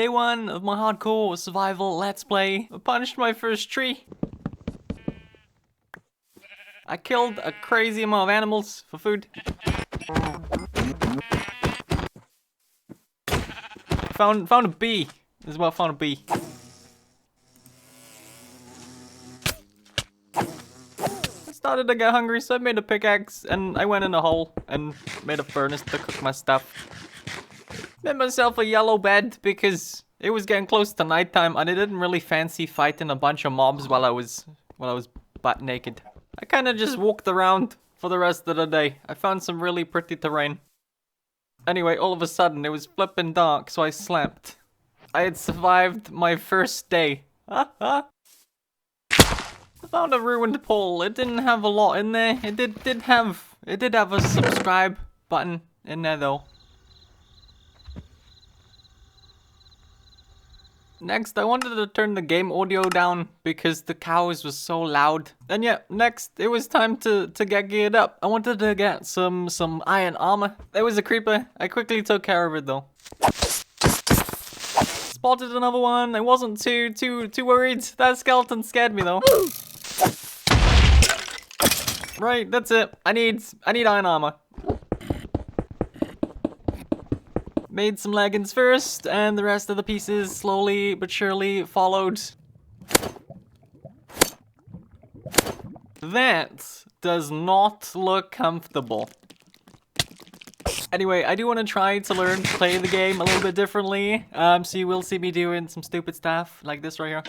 Day 1 of my hardcore survival let's play. I punched my first tree. I killed a crazy amount of animals for food. Found a bee as well. Found a bee. I started to get hungry, so I made a pickaxe and I went in a hole and made a furnace to cook my stuff. Made myself a yellow bed because it was getting close to nighttime and I didn't really fancy fighting a bunch of mobs while I was butt naked. I kind of just walked around for the rest of the day. I found some really pretty terrain. Anyway, all of a sudden it was flipping dark, so I slept. I had survived my first day. I found a ruined pole. It didn't have a lot in there. It did have a subscribe button in there though. Next, I wanted to turn the game audio down because the cows was so loud. And yeah, next, it was time to get geared up. I wanted to get some iron armor. There was a creeper. I quickly took care of it though. Spotted another one. I wasn't too worried. That skeleton scared me though. Right, that's it. I need iron armor. Made some leggings first, and the rest of the pieces slowly but surely followed. That does not look comfortable. Anyway, I do want to try to learn to play the game a little bit differently. So you will see me doing some stupid stuff like this right here.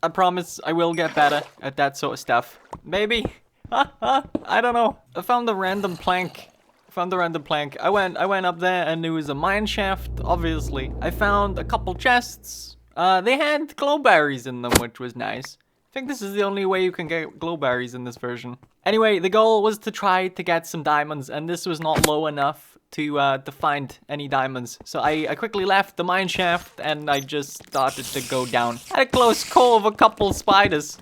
I promise I will get better at that sort of stuff. Maybe. I don't know. I found a random plank. I went up there and there was a mine shaft, obviously. I found a couple chests. They had glowberries in them, which was nice. I think this is the only way you can get glowberries in this version. Anyway, the goal was to try to get some diamonds, and this was not low enough to find any diamonds. So I quickly left the mine shaft and I just started to go down. Had a close call of a couple spiders.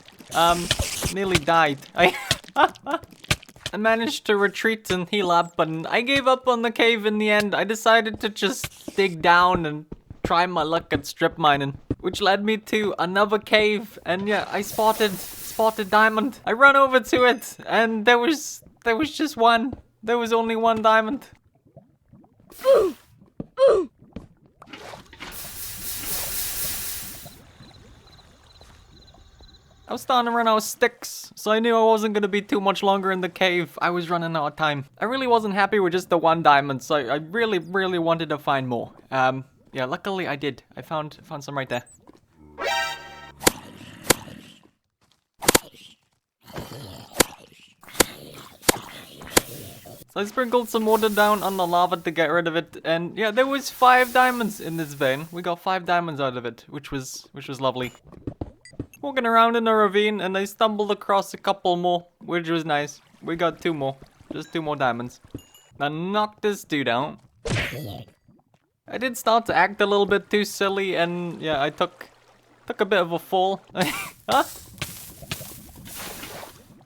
Nearly died. I managed to retreat and heal up, but I gave up on the cave in the end. I decided to just dig down and try my luck at strip mining, which led me to another cave. And yeah, I spotted diamond. I ran over to it, and there was just one. There was only one diamond. I was starting to run out of sticks, so I knew I wasn't going to be too much longer in the cave. I was running out of time. I really wasn't happy with just the one diamond, so I really wanted to find more. Yeah, luckily I did. I found some right there. So I sprinkled some water down on the lava to get rid of it, and yeah, there was 5 diamonds in this vein. We got 5 diamonds out of it, which was lovely. Walking around in a ravine and I stumbled across a couple more, which was nice. We got 2 more. Just 2 more diamonds. Now knock this dude out. I did start to act a little bit too silly and yeah, I took a bit of a fall. Huh?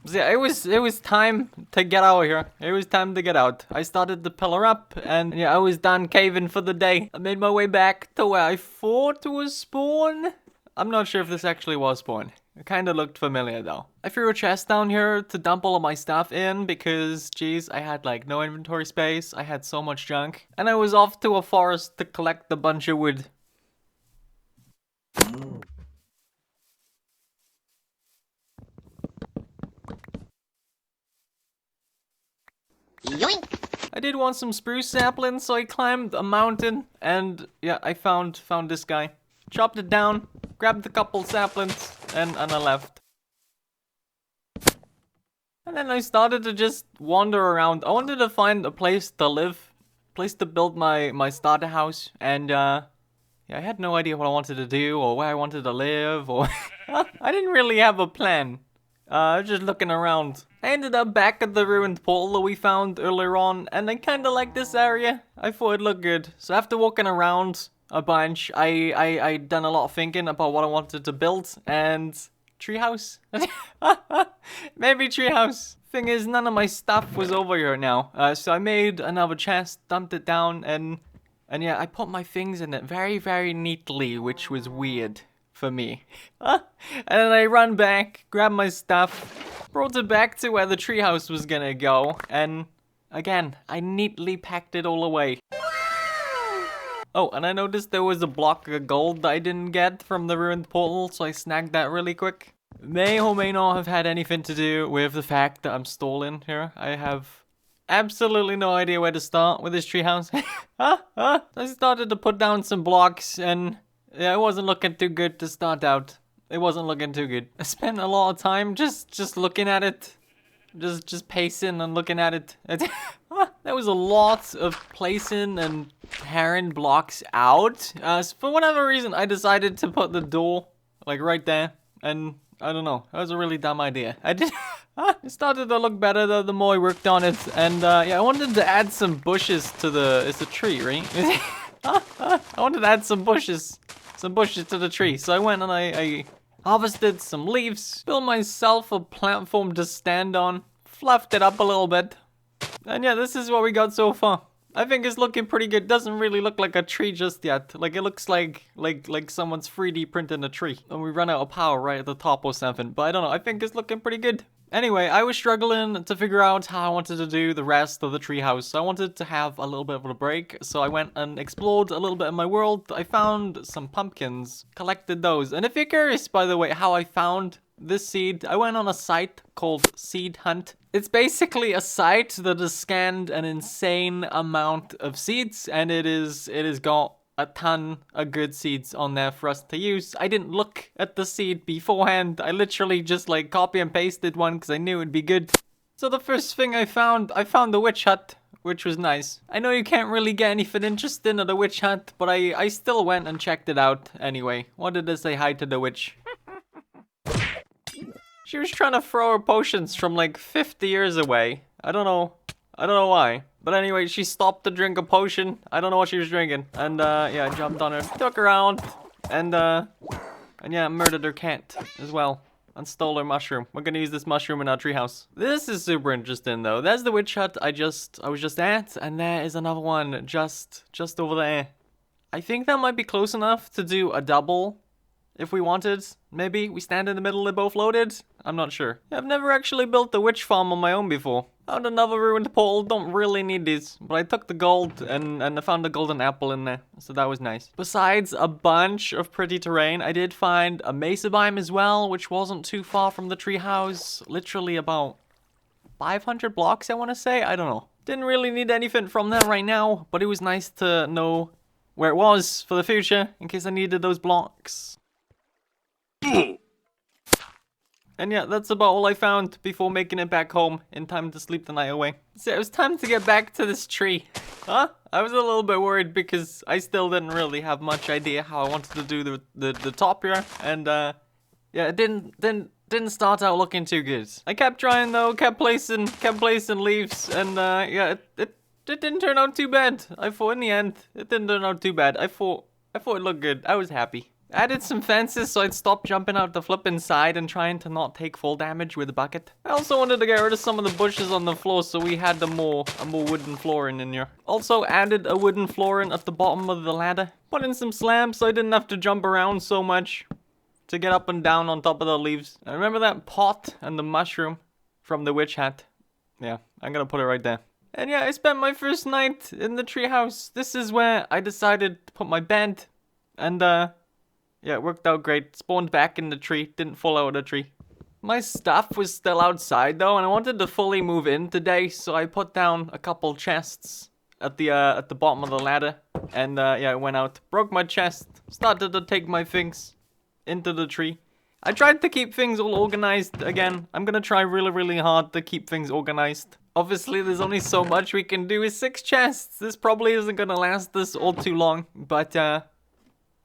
So yeah, it was time to get out of here. It was time to get out. I started to pillar up and yeah, I was done caving for the day. I made my way back to where I thought was spawn. I'm not sure if this actually was spawn. It kind of looked familiar though. I threw a chest down here to dump all of my stuff in because, geez, I had like no inventory space. I had so much junk. And I was off to a forest to collect a bunch of wood. Yoink! I did want some spruce saplings, so I climbed a mountain and yeah, I found this guy. Chopped it down, grabbed a couple saplings, and I left. And then I started to just wander around. I wanted to find a place to live, place to build my starter house, and yeah, I had no idea what I wanted to do or where I wanted to live, or I didn't really have a plan. I was just looking around. I ended up back at the ruined portal that we found earlier on, and I kinda like this area. I thought it looked good. So after walking around a bunch, I done a lot of thinking about what I wanted to build, and treehouse? Maybe treehouse. Thing is, none of my stuff was over here now, so I made another chest, dumped it down, and And yeah, I put my things in it very, very neatly, which was weird for me. And then I run back, grab my stuff, brought it back to where the treehouse was gonna go, and again, I neatly packed it all away. Oh, and I noticed there was a block of gold that I didn't get from the ruined portal, so I snagged that really quick. May or may not have had anything to do with the fact that I'm stolen here. I have absolutely no idea where to start with this treehouse. I started to put down some blocks, and yeah, it wasn't looking too good to start out. It wasn't looking too good. I spent a lot of time just looking at it. Just pacing and looking at it. There was a lot of placing and tearing blocks out. For whatever reason, I decided to put the door like right there, and I don't know. That was a really dumb idea. It started to look better though the more I worked on it, and yeah, I wanted to add some bushes to the. It's a tree, right? I wanted to add some bushes to the tree, so I went and I harvested some leaves, built myself a platform to stand on, fluffed it up a little bit, and yeah, this is what we got so far. I think it's looking pretty good. Doesn't really look like a tree just yet. Like it looks like someone's 3D printing a tree, and we run out of power right at the top or something. But I don't know. I think it's looking pretty good. Anyway, I was struggling to figure out how I wanted to do the rest of the treehouse. So I wanted to have a little bit of a break. So I went and explored a little bit of my world. I found some pumpkins, collected those. And if you're curious, by the way, how I found this seed, I went on a site called Seed Hunt. It's basically a site that has scanned an insane amount of seeds, and it has got a ton of good seeds on there for us to use. I didn't look at the seed beforehand. I literally just like copy and pasted one because I knew it'd be good. So the first thing I found the witch hut, which was nice. I know you can't really get anything interesting at a witch hut, but I still went and checked it out anyway. Wanted to say hi to the witch. She was trying to throw her potions from like 50 years away. I don't know why. But anyway, she stopped to drink a potion. I don't know what she was drinking. And yeah, I jumped on her, took her out, and yeah, murdered her cat as well. And stole her mushroom. We're gonna use this mushroom in our treehouse. This is super interesting though. There's the witch hut I was just at, and there is another one just over there. I think that might be close enough to do a double. If we wanted, maybe we stand in the middle, they're both loaded? I'm not sure. I've never actually built a witch farm on my own before. Found another ruined portal, don't really need these. But I took the gold and I found a golden apple in there, so that was nice. Besides a bunch of pretty terrain, I did find a mesa biome as well, which wasn't too far from the treehouse. Literally about 500 blocks, I want to say? I don't know. Didn't really need anything from there right now, but it was nice to know where it was for the future, in case I needed those blocks. And yeah, that's about all I found before making it back home in time to sleep the night away. So it was time to get back to this tree. I was a little bit worried because I still didn't really have much idea how I wanted to do the top here. And yeah, it didn't start out looking too good. I kept trying though, kept placing leaves, and yeah, it didn't turn out too bad. I thought in the end, it didn't turn out too bad. I thought it looked good. I was happy. Added some fences so I'd stop jumping out the flipping side and trying to not take full damage with a bucket. I also wanted to get rid of some of the bushes on the floor so we had a more wooden flooring in here. Also added a wooden flooring at the bottom of the ladder. Put in some slabs so I didn't have to jump around so much to get up and down on top of the leaves. And remember that pot and the mushroom from the witch hat? Yeah, I'm gonna put it right there. And yeah, I spent my first night in the treehouse. This is where I decided to put my bed. And yeah, it worked out great. Spawned back in the tree. Didn't fall out of the tree. My stuff was still outside though, and I wanted to fully move in today, so I put down a couple chests at the bottom of the ladder. And yeah, I went out, broke my chest, started to take my things into the tree. I tried to keep things all organized again. I'm gonna try really, really hard to keep things organized. Obviously, there's only so much we can do with 6 chests. This probably isn't gonna last us all too long, but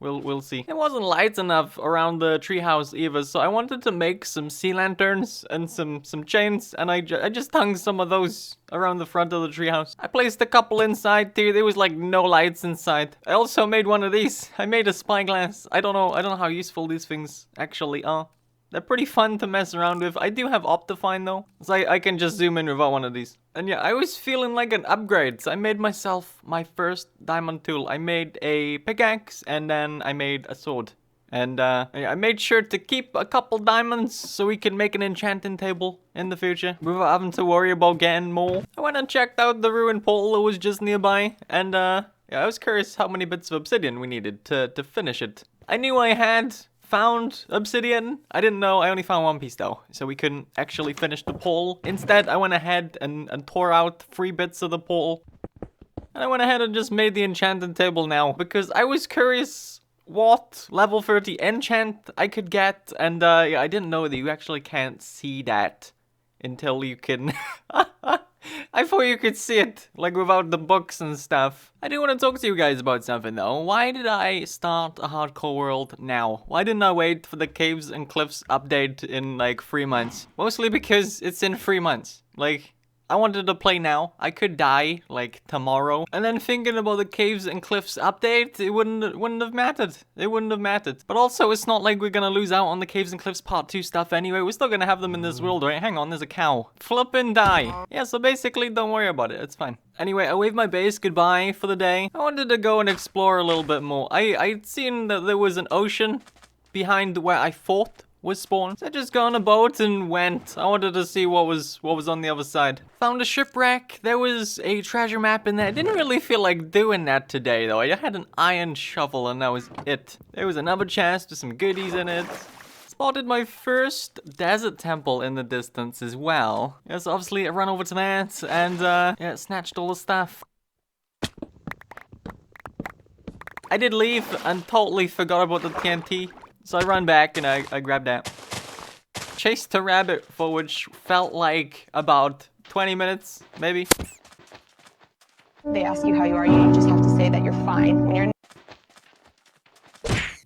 We'll see. It wasn't light enough around the treehouse either, so I wanted to make some sea lanterns and some chains, and I just hung some of those around the front of the treehouse. I placed a couple inside too. There was like no lights inside. I also made one of these. I made a spyglass. I don't know how useful these things actually are. They're pretty fun to mess around with. I do have Optifine though, so I can just zoom in without one of these. And yeah, I was feeling like an upgrade, so I made myself my first diamond tool. I made a pickaxe, and then I made a sword. And I made sure to keep a couple diamonds so we can make an enchanting table in the future without having to worry about getting more. I went and checked out the ruined portal that was just nearby, and yeah, I was curious how many bits of obsidian we needed to finish it. I knew I had found obsidian. I didn't know I only found one piece though, so we couldn't actually finish the portal. Instead, I went ahead and tore out 3 bits of the portal. And I went ahead and just made the enchanting table now, because I was curious what level 30 enchant I could get, and yeah, I didn't know that you actually can't see that until you can... I thought you could see it, like without the books and stuff. I do want to talk to you guys about something though. Why did I start a hardcore world now? Why didn't I wait for the Caves and Cliffs update in like 3 months? Mostly because it's in 3 months. Like, I wanted to play now. I could die, like, tomorrow. And then thinking about the Caves and Cliffs update, it wouldn't have mattered. It wouldn't have mattered. But also, it's not like we're gonna lose out on the Caves and Cliffs Part 2 stuff anyway. We're still gonna have them in this world, right? Hang on, there's a cow. Flip and die. Yeah, so basically, don't worry about it. It's fine. Anyway, I waved my base goodbye for the day. I wanted to go and explore a little bit more. I'd seen that there was an ocean behind where I thought was spawned. So I just got on a boat and went. I wanted to see what was on the other side. Found a shipwreck. There was a treasure map in there. I didn't really feel like doing that today though. I had an iron shovel and that was it. There was another chest with some goodies in it. Spotted my first desert temple in the distance as well. Yes, obviously I ran over to that and yeah, snatched all the stuff. I did leave and totally forgot about the TNT. So I ran back and I grabbed that. Chased a rabbit for which felt like about 20 minutes, maybe. They ask you how you are, you just have to say that you're fine when you're...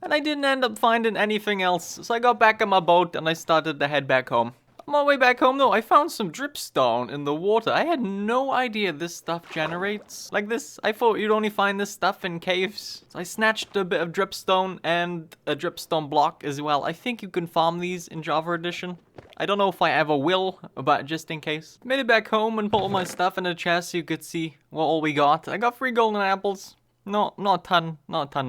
And I didn't end up finding anything else, so I got back on my boat and I started to head back home. On my way back home though, I found some dripstone in the water. I had no idea this stuff generates like this. I thought you'd only find this stuff in caves. So I snatched a bit of dripstone and a dripstone block as well. I think you can farm these in Java Edition. I don't know if I ever will, but just in case. Made it back home and put all my stuff in a chest so you could see what all we got. I got 3 golden apples. Not a ton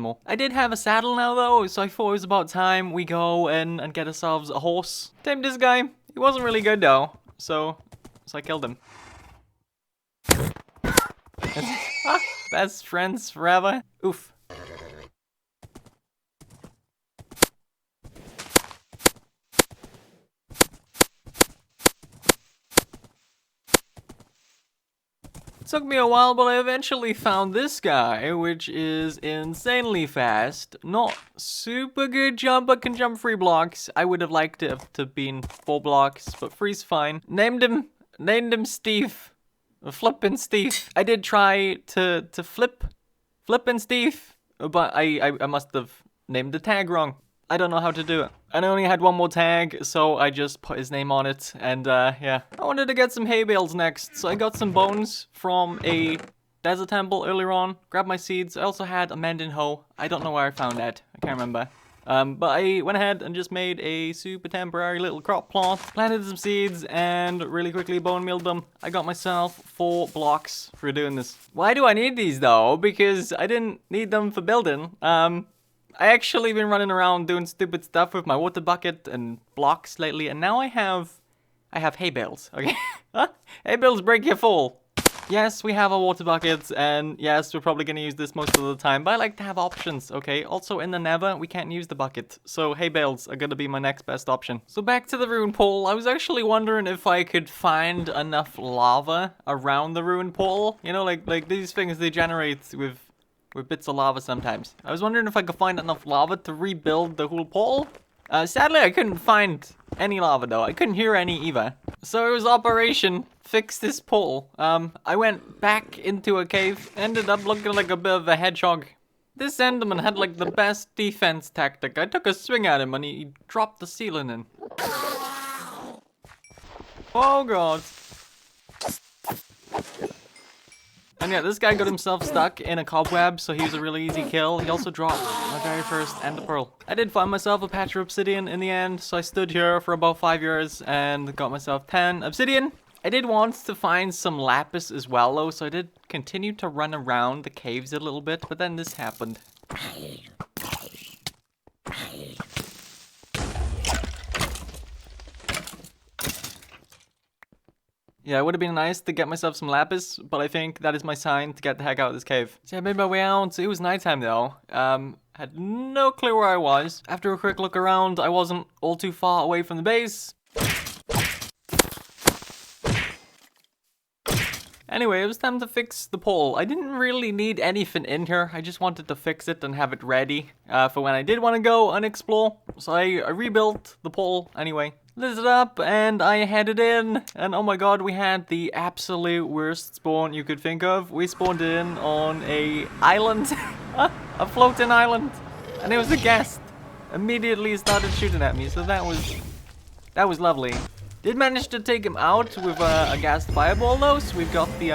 more. I did have a saddle now though, so I thought it was about time we go and get ourselves a horse. Tamed this guy. He wasn't really good though, so I killed him. Best friends forever. Oof. Took me a while, but I eventually found this guy, which is insanely fast. Not super good jump, but can jump 3 blocks. I would have liked it to have been 4 blocks, but 3's fine. Named him Steve. Flippin' Steve. I did try to Flippin' Steve, but I must have named the tag wrong. I don't know how to do it. And I only had 1 more tag, so I just put his name on it, and yeah. I wanted to get some hay bales next, so I got some bones from a desert temple earlier on, grabbed my seeds. I also had a mending hoe. I don't know where I found that, I can't remember. But I went ahead and just made a super temporary little crop plot, planted some seeds, and really quickly bone mealed them. I got myself 4 blocks for doing this. Why do I need these though? Because I didn't need them for building. I actually been running around doing stupid stuff with my water bucket and blocks lately, and now I have hay bales, okay? Hay bales break your fall. Yes, we have a water bucket, and yes, we're probably gonna use this most of the time, but I like to have options, okay? Also, in the Nether, we can't use the bucket, so hay bales are gonna be my next best option. So back to the ruin portal. I was actually wondering if I could find enough lava around the ruin portal. You know, like these things, they generate with bits of lava sometimes. I was wondering if I could find enough lava to rebuild the whole portal. Sadly, I couldn't find any lava though. I couldn't hear any either. So it was Operation Fix This Portal. I went back into a cave, ended up looking like a bit of a hedgehog. This Enderman had like the best defense tactic. I took a swing at him and he dropped the ceiling in. Oh god. And yeah, this guy got himself stuck in a cobweb, so he was a really easy kill. He also dropped my very first ender pearl. I did find myself a patch of obsidian in the end, so I stood here for about 5 years and got myself 10 obsidian. I did want to find some lapis as well though, so I did continue to run around the caves a little bit, but then this happened. Yeah, it would have been nice to get myself some lapis, but I think that is my sign to get the heck out of this cave. So I made my way out. It was nighttime though. Had no clue where I was. After a quick look around, I wasn't all too far away from the base. Anyway, it was time to fix the pole. I didn't really need anything in here. I just wanted to fix it and have it ready for when I did want to go and explore. So I rebuilt the pole anyway. Lit it up and I headed in. And oh my god, we had the absolute worst spawn you could think of. We spawned in on a island. A floating island. And it was a guest. Immediately started shooting at me, so that was lovely. Did manage to take him out with a gas fireball though, so we've got the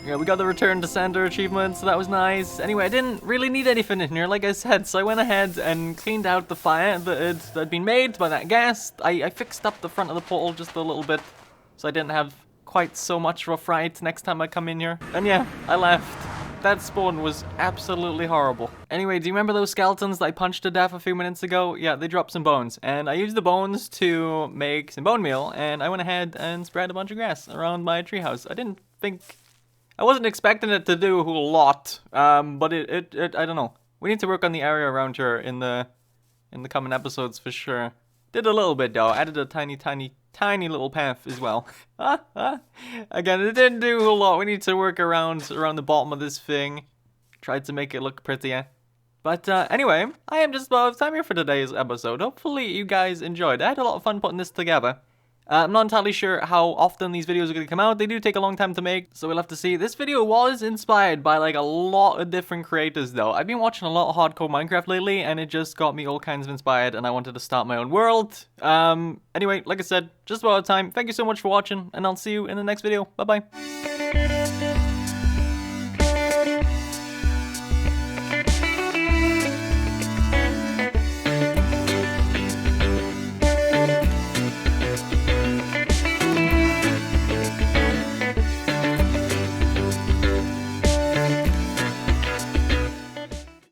yeah, we got the return to sender achievement, so that was nice. Anyway, I didn't really need anything in here, like I said, so I went ahead and cleaned out the fire that had been made by that gas. I fixed up the front of the portal just a little bit, so I didn't have quite so much of a fright next time I come in here. And yeah, I left. That spawn was absolutely horrible. Anyway, do you remember those skeletons that I punched to death a few minutes ago? Yeah, they dropped some bones. And I used the bones to make some bone meal. And I went ahead and spread a bunch of grass around my treehouse. I wasn't expecting it to do a whole lot. But it I don't know. We need to work on the area around here in the coming episodes for sure. Did a little bit though. Added a tiny little path as well. Again, it didn't do a lot. We need to work around the bottom of this thing. Tried to make it look prettier. But anyway, I am just about out of time here for today's episode. Hopefully you guys enjoyed. I had a lot of fun putting this together. I'm not entirely sure how often these videos are going to come out. They do take a long time to make, so we'll have to see. This video was inspired by like a lot of different creators though. I've been watching a lot of hardcore Minecraft lately, and it just got me all kinds of inspired, and I wanted to start my own world. Anyway, like I said, just about out of time. Thank you so much for watching, and I'll see you in the next video. Bye-bye.